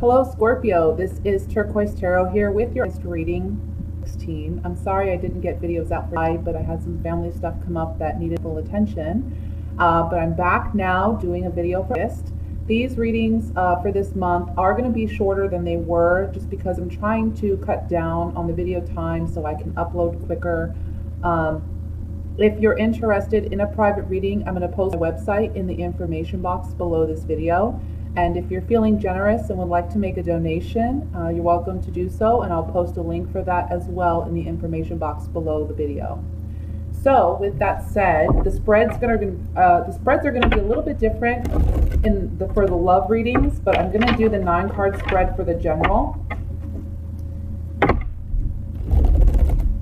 Hello Scorpio, this is Turquoise Tarot here with your reading 16. I'm sorry I didn't get videos out for today, but I had some family stuff come up that needed full attention. But I'm back now doing a video for this. These readings for this month are going to be shorter than they were just because I'm trying to cut down on the video time so I can upload quicker. If you're interested in a private reading, I'm going to post my website in the information box below this video. And if you're feeling generous and would like to make a donation, you're welcome to do so, and I'll post a link for that as well in the information box below the video. So with that said, the spreads are going to be a little bit different for the love readings, but I'm going to do the 9-card spread for the general.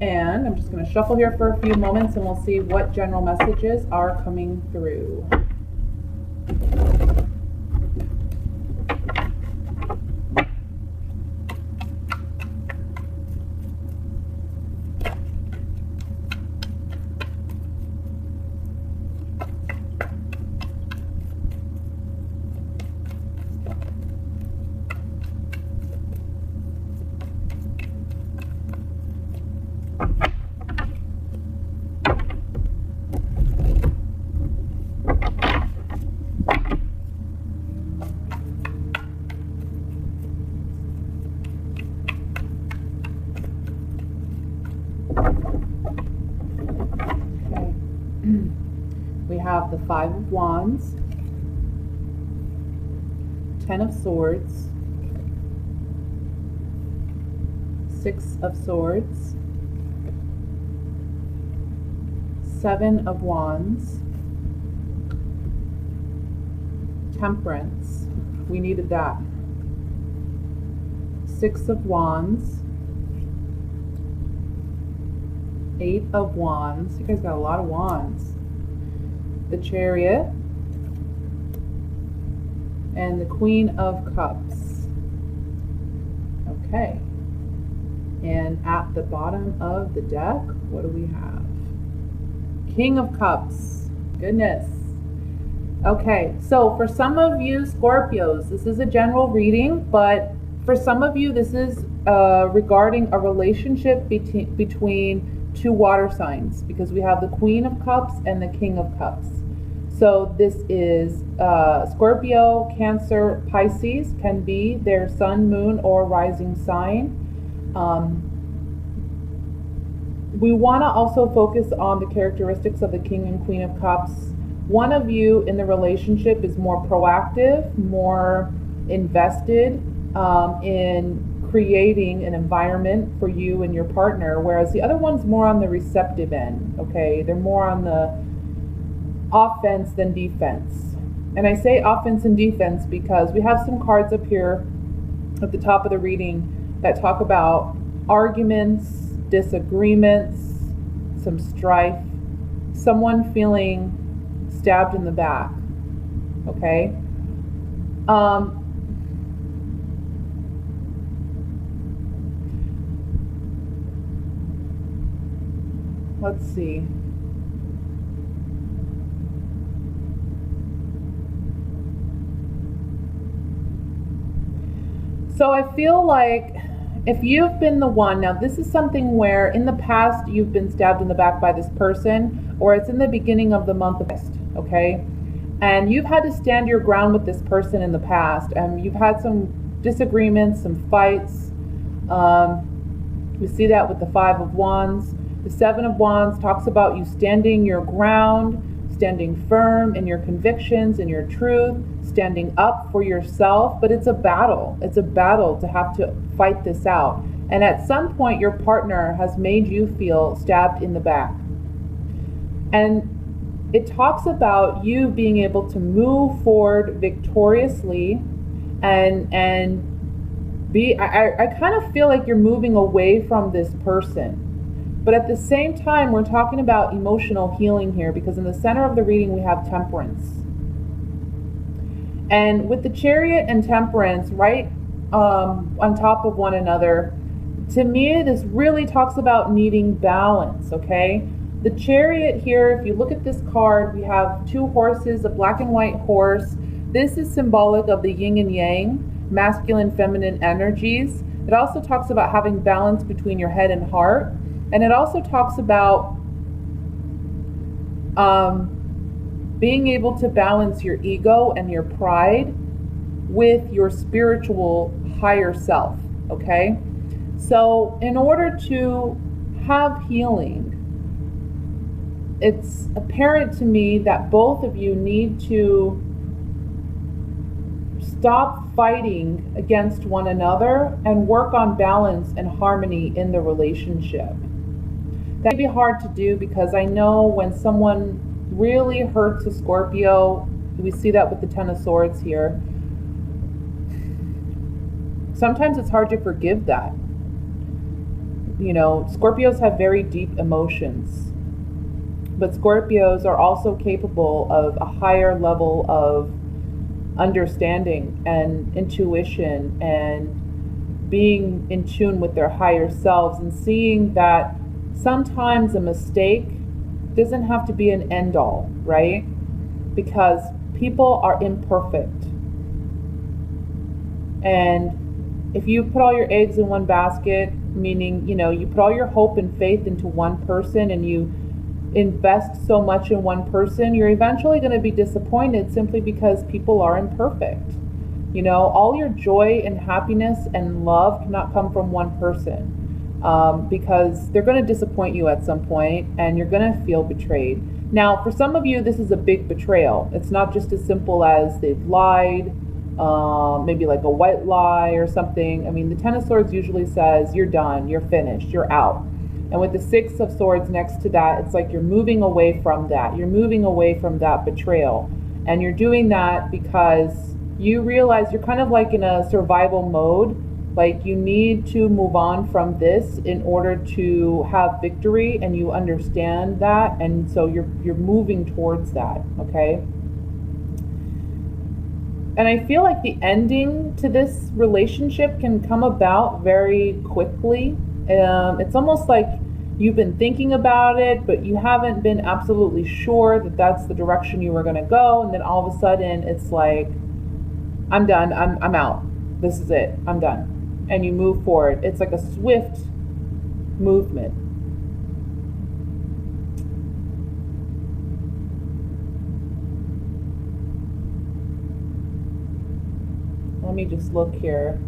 And I'm just going to shuffle here for a few moments and we'll see what general messages are coming through. We have the 5 of Wands, 10 of Swords, 6 of Swords, 7 of Wands, Temperance. We needed that. 6 of Wands, 8 of Wands. You guys got a lot of wands. The Chariot, and the Queen of Cups. Okay. And at the bottom of the deck, what do we have? King of Cups. Goodness. Okay, so for some of you Scorpios, this is a general reading, but for some of you, this is regarding a relationship between two water signs, because we have the Queen of Cups and the King of Cups. So this is Scorpio, Cancer, Pisces can be their sun, moon, or rising sign. We want to also focus on the characteristics of the King and Queen of Cups. One of you in the relationship is more proactive, more invested in creating an environment for you and your partner, whereas the other one's more on the receptive end. Okay, they're more on the offense than defense. And I say offense and defense because we have some cards up here at the top of the reading that talk about arguments, disagreements, some strife, someone feeling stabbed in the back. Okay, let's see. So I feel like if you've been the one, now this is something where in the past you've been stabbed in the back by this person, or it's in the beginning of the month of August, okay? And you've had to stand your ground with this person in the past, and you've had some disagreements, some fights. We see that with the 5 of Wands. The 7 of Wands talks about you standing your ground, standing firm in your convictions, in your truth, standing up for yourself, but it's a battle. It's a battle to have to fight this out. And at some point, your partner has made you feel stabbed in the back. And it talks about you being able to move forward victoriously and be, I kind of feel like you're moving away from this person. But at the same time, we're talking about emotional healing here, because in the center of the reading, we have Temperance. And with the Chariot and Temperance right on top of one another, to me, this really talks about needing balance, okay? The Chariot here, if you look at this card, we have 2 horses, a black and white horse. This is symbolic of the yin and yang. masculine, feminine energies. It also talks about having balance between your head and heart. And it also talks about being able to balance your ego and your pride with your spiritual higher self, okay? So in order to have healing, it's apparent to me that both of you need to stop fighting against one another and work on balance and harmony in the relationship. That may be hard to do because I know when someone really hurts a Scorpio, we see that with the Ten of Swords here, sometimes it's hard to forgive that. You know, Scorpios have very deep emotions, but Scorpios are also capable of a higher level of understanding and intuition and being in tune with their higher selves and seeing that sometimes a mistake doesn't have to be an end all, right? Because people are imperfect. And if you put all your eggs in one basket, meaning, you know, you put all your hope and faith into one person and you invest so much in one person, you're eventually going to be disappointed simply because people are imperfect. You know, all your joy and happiness and love cannot come from one person, because they're going to disappoint you at some point and you're going to feel betrayed. Now, for some of you, this is a big betrayal. It's not just as simple as they've lied, maybe like a white lie or something. I mean, the Ten of Swords usually says you're done, you're finished, you're out. And with the Six of Swords next to that, it's like you're moving away from that. You're moving away from that betrayal. And you're doing that because you realize you're kind of like in a survival mode. Like you need to move on from this in order to have victory, and you understand that. And so you're moving towards that, okay? And I feel like the ending to this relationship can come about very quickly. It's almost like you've been thinking about it, but you haven't been absolutely sure that that's the direction you were going to go. And then all of a sudden it's like, I'm done. I'm out. This is it. I'm done. And you move forward. It's like a swift movement. Let me just look here.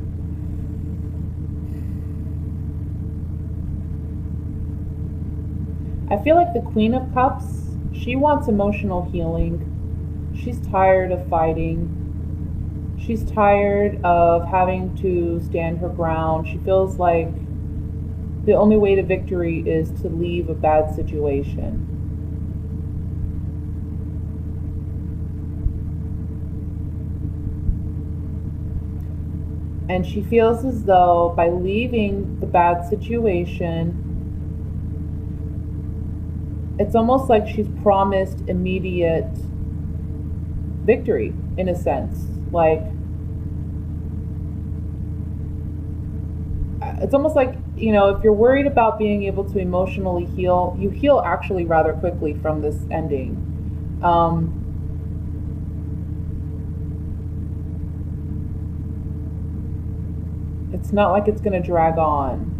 I feel like the Queen of Cups, she wants emotional healing. She's tired of fighting. She's tired of having to stand her ground. She feels like the only way to victory is to leave a bad situation. And she feels as though by leaving the bad situation, it's almost like she's promised immediate victory, in a sense. Like, it's almost like, you know, if you're worried about being able to emotionally heal, you heal actually rather quickly from this ending. It's not like it's going to drag on.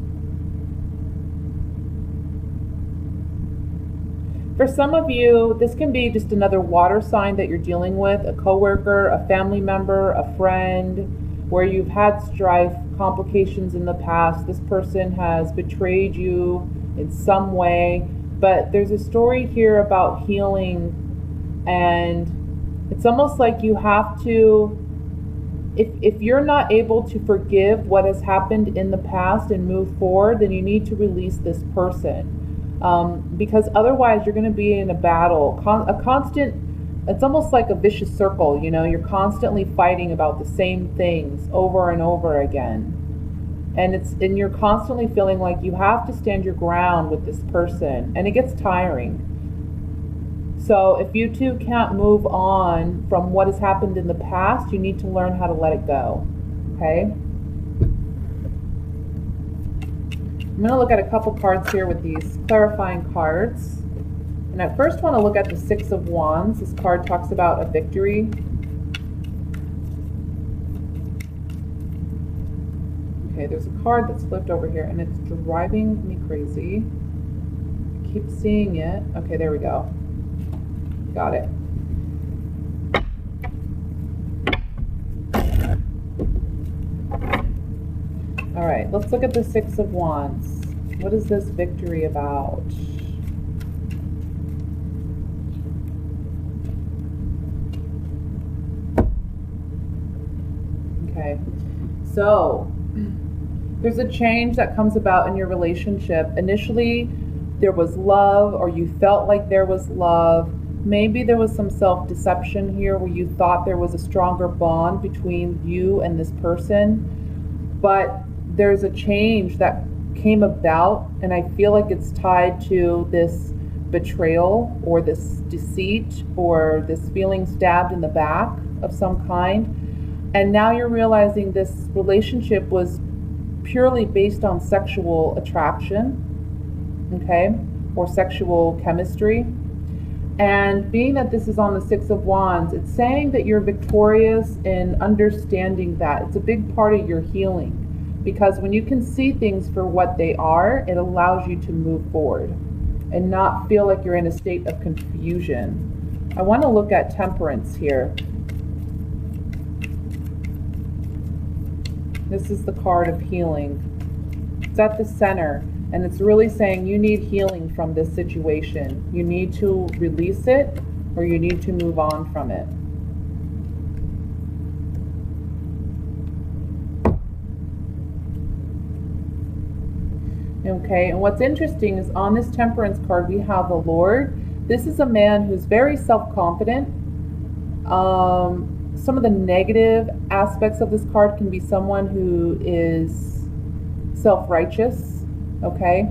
For some of you, this can be just another water sign that you're dealing with, a coworker, a family member, a friend, where you've had strife, complications in the past. This person has betrayed you in some way, but there's a story here about healing, and it's almost like you have to, if you're not able to forgive what has happened in the past and move forward, then you need to release this person. Because otherwise you're going to be in a battle, a constant, it's almost like a vicious circle, you know, you're constantly fighting about the same things over and over again. And you're constantly feeling like you have to stand your ground with this person, and it gets tiring. So if you two can't move on from what has happened in the past, you need to learn how to let it go, okay? I'm going to look at a couple cards here with these clarifying cards. And I first want to look at the Six of Wands. This card talks about a victory. Okay, there's a card that's flipped over here and it's driving me crazy. I keep seeing it. Okay, there we go. Got it. All right, let's look at the Six of Wands. What is this victory about? Okay, so there's a change that comes about in your relationship. Initially, there was love, or you felt like there was love. Maybe there was some self-deception here where you thought there was a stronger bond between you and this person. But there's a change that came about, and I feel like it's tied to this betrayal or this deceit or this feeling stabbed in the back of some kind. And now you're realizing this relationship was purely based on sexual attraction, okay, or sexual chemistry. And being that this is on the Six of Wands, it's saying that you're victorious in understanding that. It's a big part of your healing, because when you can see things for what they are, it allows you to move forward and not feel like you're in a state of confusion. I want to look at Temperance here. This is the card of healing. It's at the center, and it's really saying you need healing from this situation. You need to release it, or you need to move on from it. Okay, and what's interesting is on this Temperance card, we have the Lord. This is a man who's very self-confident. Some of the negative aspects of this card can be someone who is self-righteous, okay?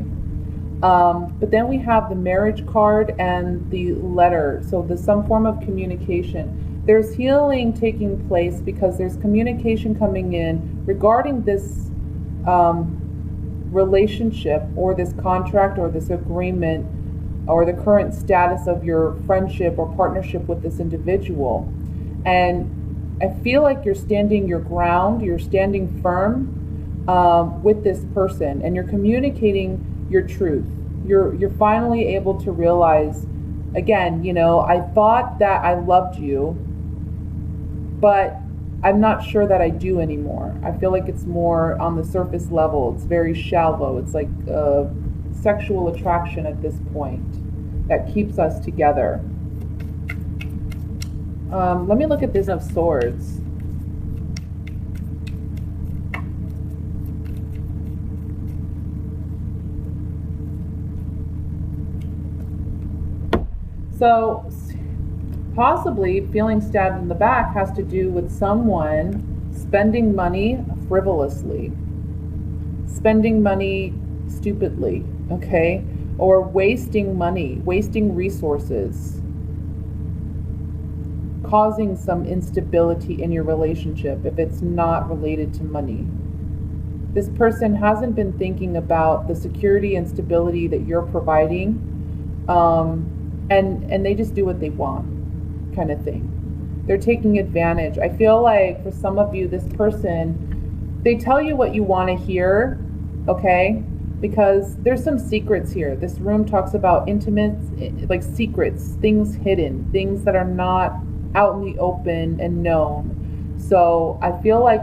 But then we have the Marriage card and the Letter. So there's some form of communication. There's healing taking place because there's communication coming in regarding this relationship or this contract or this agreement or the current status of your friendship or partnership with this individual. And I feel like you're standing your ground, you're standing firm with this person, and you're communicating your truth. You're finally able to realize, again, you know, I thought that I loved you, but I'm not sure that I do anymore. I feel like it's more on the surface level. It's very shallow. It's like sexual attraction at this point that keeps us together. Let me look at this of Swords. So possibly feeling stabbed in the back has to do with someone spending money frivolously, spending money stupidly, okay? Or wasting money, wasting resources, causing some instability in your relationship if it's not related to money. This person hasn't been thinking about the security and stability that you're providing, and they just do what they want, kind of thing. They're taking advantage. I feel like for some of you, this person, they tell you what you want to hear, okay? Because there's some secrets here. This room talks about intimate, like secrets, things hidden, things that are not out in the open and known. So I feel like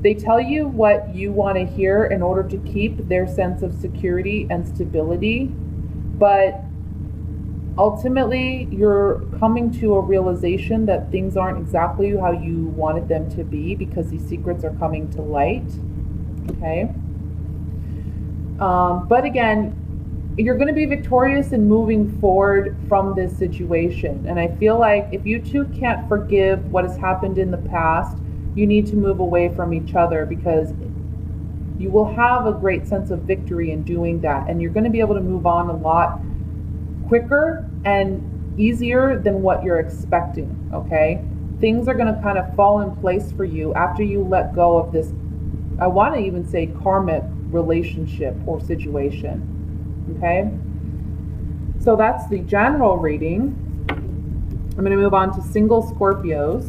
they tell you what you want to hear in order to keep their sense of security and stability, but ultimately you're coming to a realization that things aren't exactly how you wanted them to be because these secrets are coming to light, okay? But again, you're going to be victorious in moving forward from this situation. And I feel like if you two can't forgive what has happened in the past, you need to move away from each other, because you will have a great sense of victory in doing that. And you're going to be able to move on a lot quicker and easier than what you're expecting, okay? Things are going to kind of fall in place for you after you let go of this, I want to even say karmic relationship or situation. Okay, so that's the general reading. I'm going to move on to single Scorpios.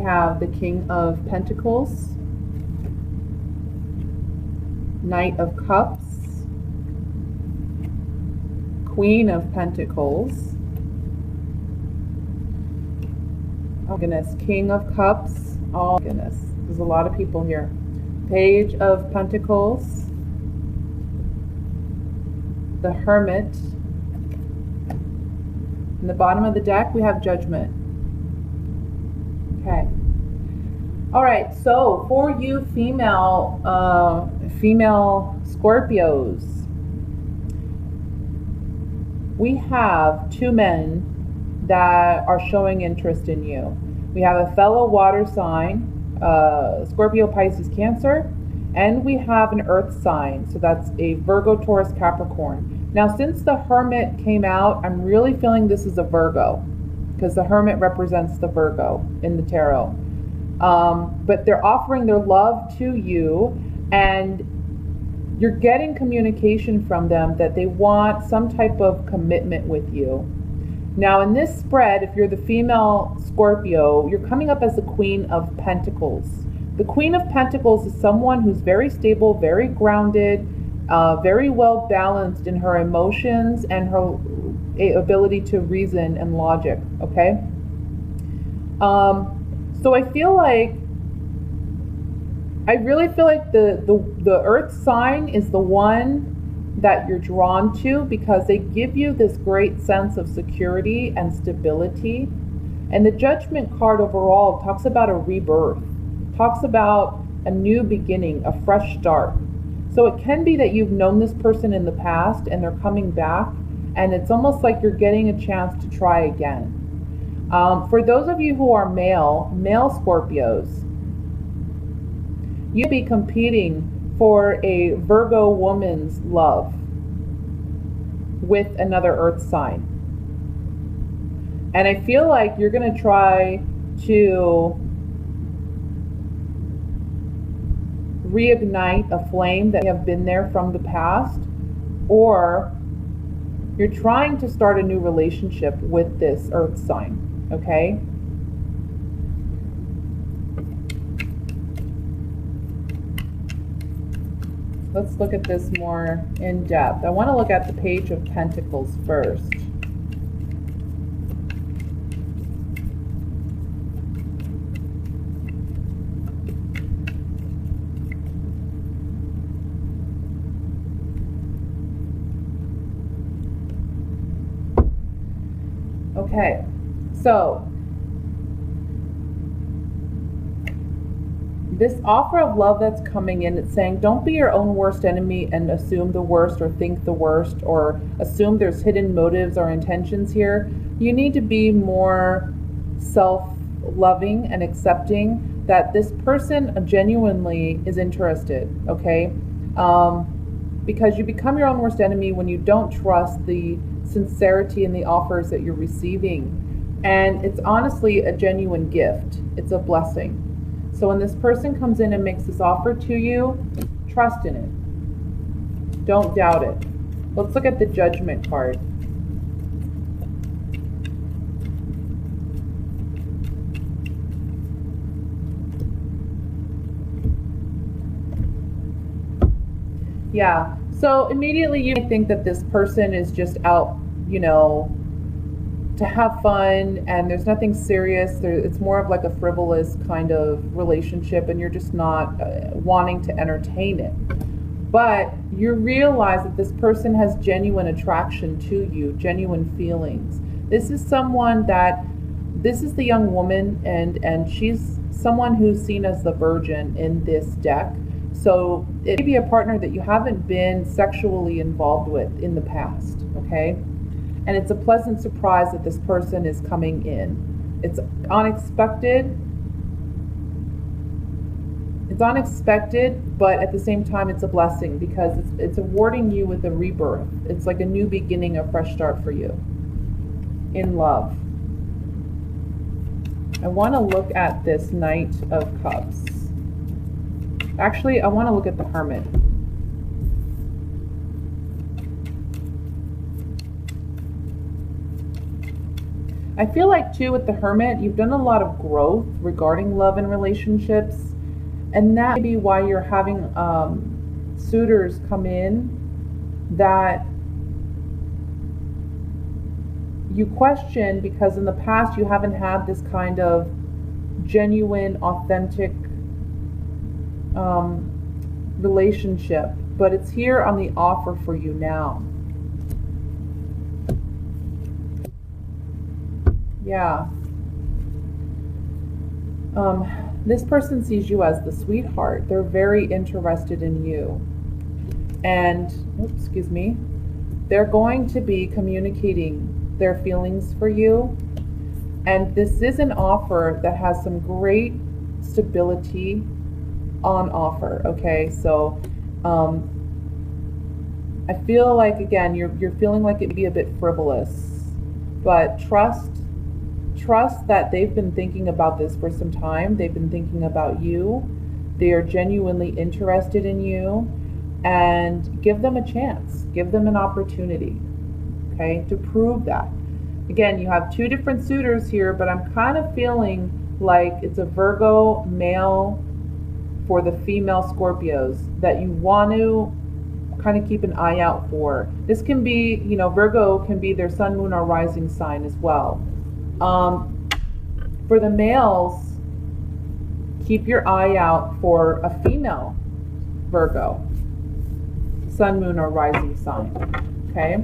have the King of Pentacles, Knight of Cups, Queen of Pentacles, oh goodness, King of Cups, oh goodness, there's a lot of people here. Page of Pentacles, the Hermit. In the bottom of the deck, we have Judgment. Okay. All right, so for you female Scorpios, we have two men that are showing interest in you. We have a fellow water sign, Scorpio, Pisces, Cancer, and we have an earth sign, so that's a Virgo, Taurus, Capricorn. Now, since the Hermit came out, I'm really feeling this is a Virgo, because the Hermit represents the Virgo in the tarot. But they're offering their love to you, and you're getting communication from them that they want some type of commitment with you. Now, in this spread, if you're the female Scorpio, you're coming up as the Queen of Pentacles. The Queen of Pentacles is someone who's very stable, very grounded, very well balanced in her emotions and her ability to reason and logic, okay? So I really feel like the earth sign is the one that you're drawn to, because they give you this great sense of security and stability. And the Judgment card overall talks about a rebirth, talks about a new beginning, a fresh start. So it can be that you've known this person in the past and they're coming back, and it's almost like you're getting a chance to try again. For those of you who are male Scorpios, you'll be competing for a Virgo woman's love with another earth sign. And I feel like you're going to try to reignite a flame that may have been there from the past, or you're trying to start a new relationship with this earth sign, okay? Let's look at this more in depth. I want to look at the Page of Pentacles first. Okay, so this offer of love that's coming in, it's saying don't be your own worst enemy and assume the worst or think the worst or assume there's hidden motives or intentions here. You need to be more self-loving and accepting that this person genuinely is interested, okay? Because you become your own worst enemy when you don't trust the sincerity in the offers that you're receiving. And it's honestly a genuine gift. It's a blessing. So when this person comes in and makes this offer to you, trust in it. Don't doubt it. Let's look at the Judgment card. Yeah, so immediately you think that this person is just out, you know, to have fun, and there's nothing serious. It's more of like a frivolous kind of relationship, and you're just not wanting to entertain it. But you realize that this person has genuine attraction to you, genuine feelings. This is someone that, this is the young woman, and she's someone who's seen as the virgin in this deck. So it may be a partner that you haven't been sexually involved with in the past, okay? And it's a pleasant surprise that this person is coming in. It's unexpected. It's unexpected, but at the same time, it's a blessing because it's awarding you with a rebirth. It's like a new beginning, a fresh start for you in love. I want to look at this Knight of Cups. Actually, I want to look at the Hermit. I feel like too with the Hermit, you've done a lot of growth regarding love and relationships, and that may be why you're having suitors come in that you question, because in the past you haven't had this kind of genuine, authentic relationship, but it's here on the offer for you now. Yeah. This person sees you as the sweetheart. They're very interested in you. And, oops, excuse me, they're going to be communicating their feelings for you. And this is an offer that has some great stability on offer, okay? So, I feel like, again, you're feeling like it'd be a bit frivolous, but trust that they've been thinking about this for some time. They've been thinking about you. They are genuinely interested in you, and give them a chance. Give them an opportunity, okay, to prove that. Again, you have two different suitors here, but I'm kind of feeling like it's a Virgo male for the female Scorpios that you want to kind of keep an eye out for. This can be, Virgo can be their sun, moon, or rising sign as well. For the males, keep your eye out for a female Virgo, sun, moon, or rising sign, okay?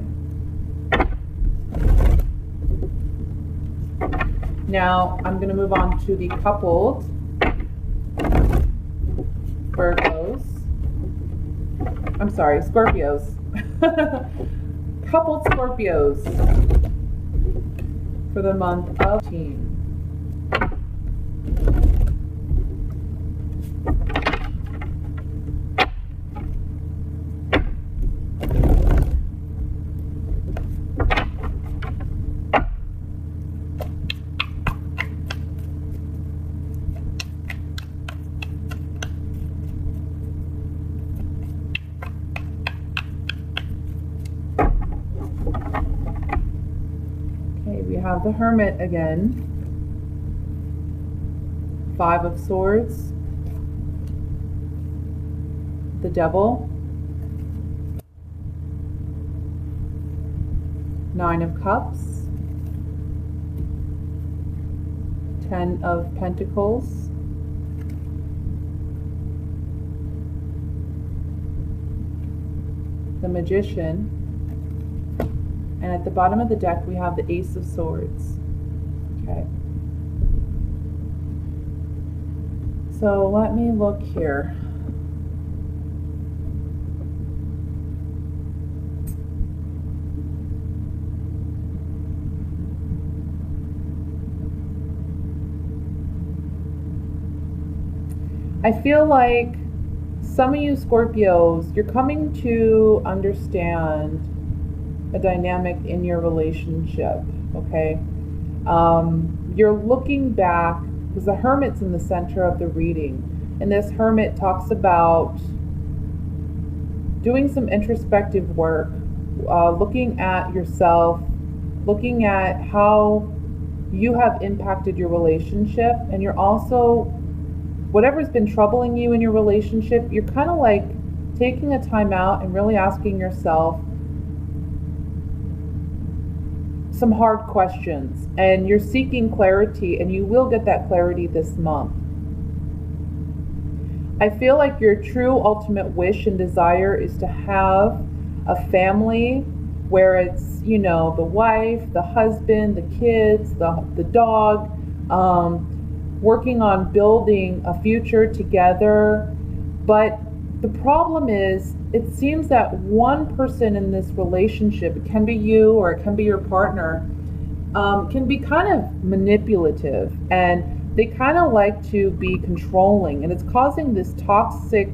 Now, I'm going to move on to the coupled Scorpios. Coupled Scorpios for the month of Teen. We have the Hermit again, 5 of Swords, the Devil, 9 of Cups, 10 of Pentacles, the Magician, and at the bottom of the deck, we have the Ace of Swords. Okay. So let me look here. I feel like some of you Scorpios, you're coming to understand a dynamic in your relationship, okay? You're looking back, because the Hermit's in the center of the reading, and this Hermit talks about doing some introspective work, looking at yourself, looking at how you have impacted your relationship, and you're also, whatever's been troubling you in your relationship, you're kind of like taking a time out and really asking yourself some hard questions, and you're seeking clarity, and you will get that clarity this month. I feel like your true ultimate wish and desire is to have a family where it's, the wife, the husband, the kids, the dog, working on building a future together. But the problem is, it seems that one person in this relationship, it can be you or it can be your partner, can be kind of manipulative, and they kind of like to be controlling, and it's causing this toxic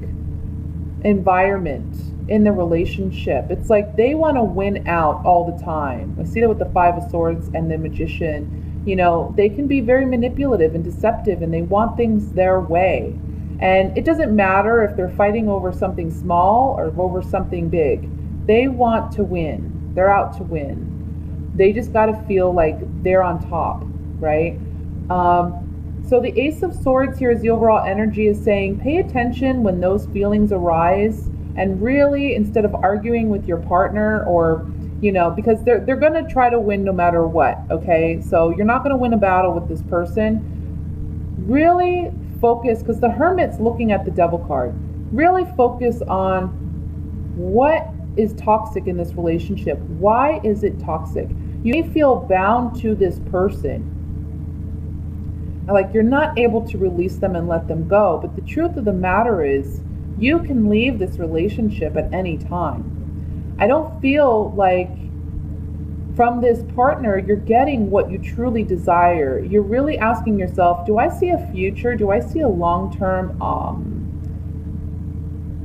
environment in the relationship. It's like they want to win out all the time. I see that with the 5 of Swords and the Magician. They can be very manipulative and deceptive, and they want things their way. And it doesn't matter if they're fighting over something small or over something big. They want to win. They're out to win. They just got to feel like they're on top, right? So the Ace of Swords here is the overall energy is saying pay attention when those feelings arise, and really, instead of arguing with your partner, or because they're going to try to win no matter what, okay? So you're not going to win a battle with this person. Really focus, because the Hermit's looking at the Devil card. Really focus on what is toxic in this relationship. Why is it toxic? You may feel bound to this person, like you're not able to release them and let them go, but the truth of the matter is you can leave this relationship at any time. I don't feel like from this partner you're getting what you truly desire. You're really asking yourself, do I see a future? Do I see a long-term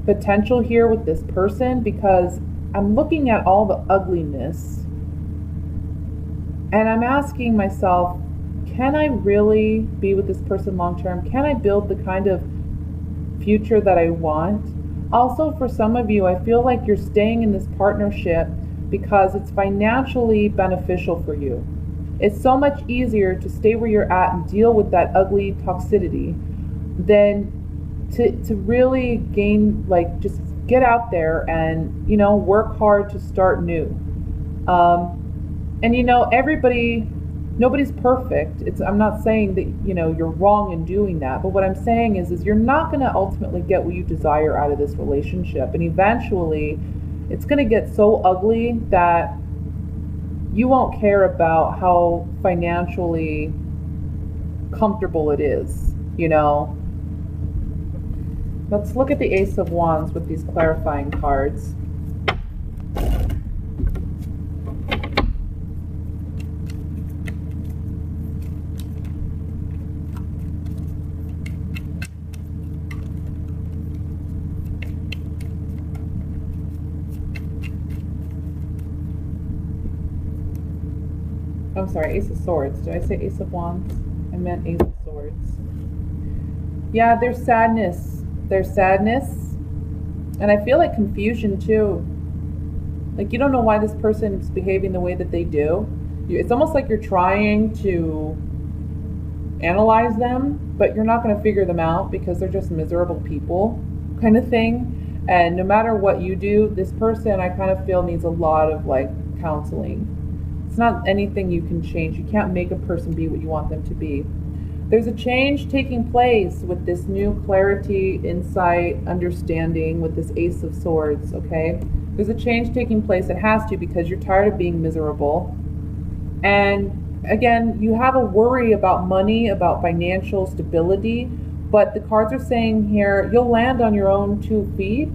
potential here with this person? Because I'm looking at all the ugliness and I'm asking myself, can I really be with this person long term? Can I build the kind of future that I want? Also, for some of you, I feel like you're staying in this partnership because it's financially beneficial for you. It's so much easier to stay where you're at and deal with that ugly toxicity than to really gain, like, just get out there and, work hard to start new. And nobody's perfect. I'm not saying that, you're wrong in doing that, but what I'm saying is you're not going to ultimately get what you desire out of this relationship. And eventually it's going to get so ugly that you won't care about how financially comfortable it is, Let's look at the Ace of Wands with these clarifying cards. I'm sorry, Ace of Swords. Did I say Ace of Wands? I meant Ace of Swords. Yeah, there's sadness. There's sadness. And I feel like confusion too. Like you don't know why this person is behaving the way that they do. It's almost like you're trying to analyze them, but you're not going to figure them out because they're just miserable people kind of thing. And no matter what you do, this person I kind of feel needs a lot of like counseling. It's not anything you can change. You can't make a person be what you want them to be. There's a change taking place with this new clarity, insight, understanding with this Ace of Swords, okay? There's a change taking place. It has to, because you're tired of being miserable. And again, you have a worry about money, about financial stability, but the cards are saying here, you'll land on your own 2 feet.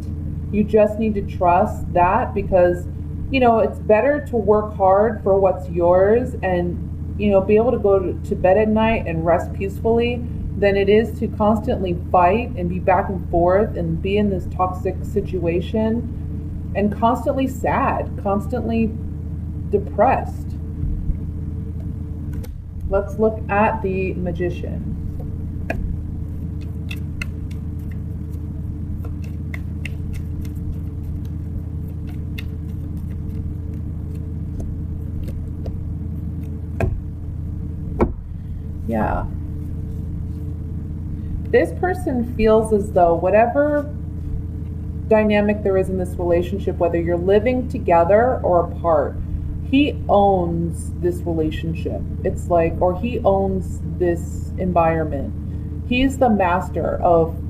You just need to trust that, because it's better to work hard for what's yours and, be able to go to bed at night and rest peacefully than it is to constantly fight and be back and forth and be in this toxic situation and constantly sad, constantly depressed. Let's look at the Magician. Yeah. This person feels as though whatever dynamic there is in this relationship, whether you're living together or apart, he owns this relationship. It's like, or he owns this environment. He's the master of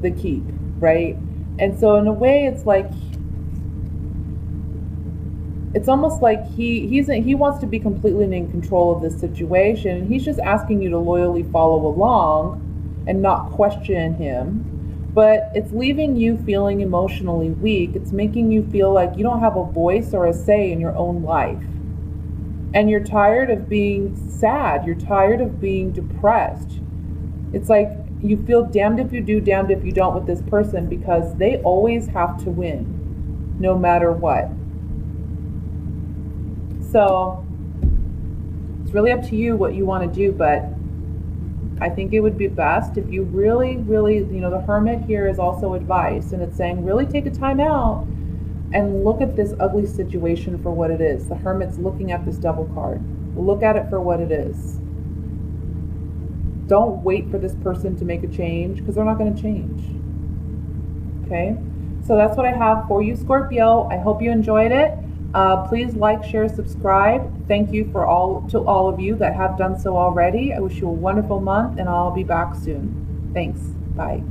the keep, right? And so in a way, it's like, it's almost like he wants to be completely in control of this situation. He's just asking you to loyally follow along and not question him. But it's leaving you feeling emotionally weak. It's making you feel like you don't have a voice or a say in your own life. And you're tired of being sad. You're tired of being depressed. It's like you feel damned if you do, damned if you don't with this person, because they always have to win, no matter what. So it's really up to you what you want to do, but I think it would be best if you really, the Hermit here is also advice, and it's saying really take a time out, and look at this ugly situation for what it is. The Hermit's looking at this Devil card. Look at it for what it is. Don't wait for this person to make a change, because they're not going to change. Okay? So that's what I have for you, Scorpio. I hope you enjoyed it. Please like, share, subscribe. Thank you to all of you that have done so already. I wish you a wonderful month, and I'll be back soon. Thanks. Bye.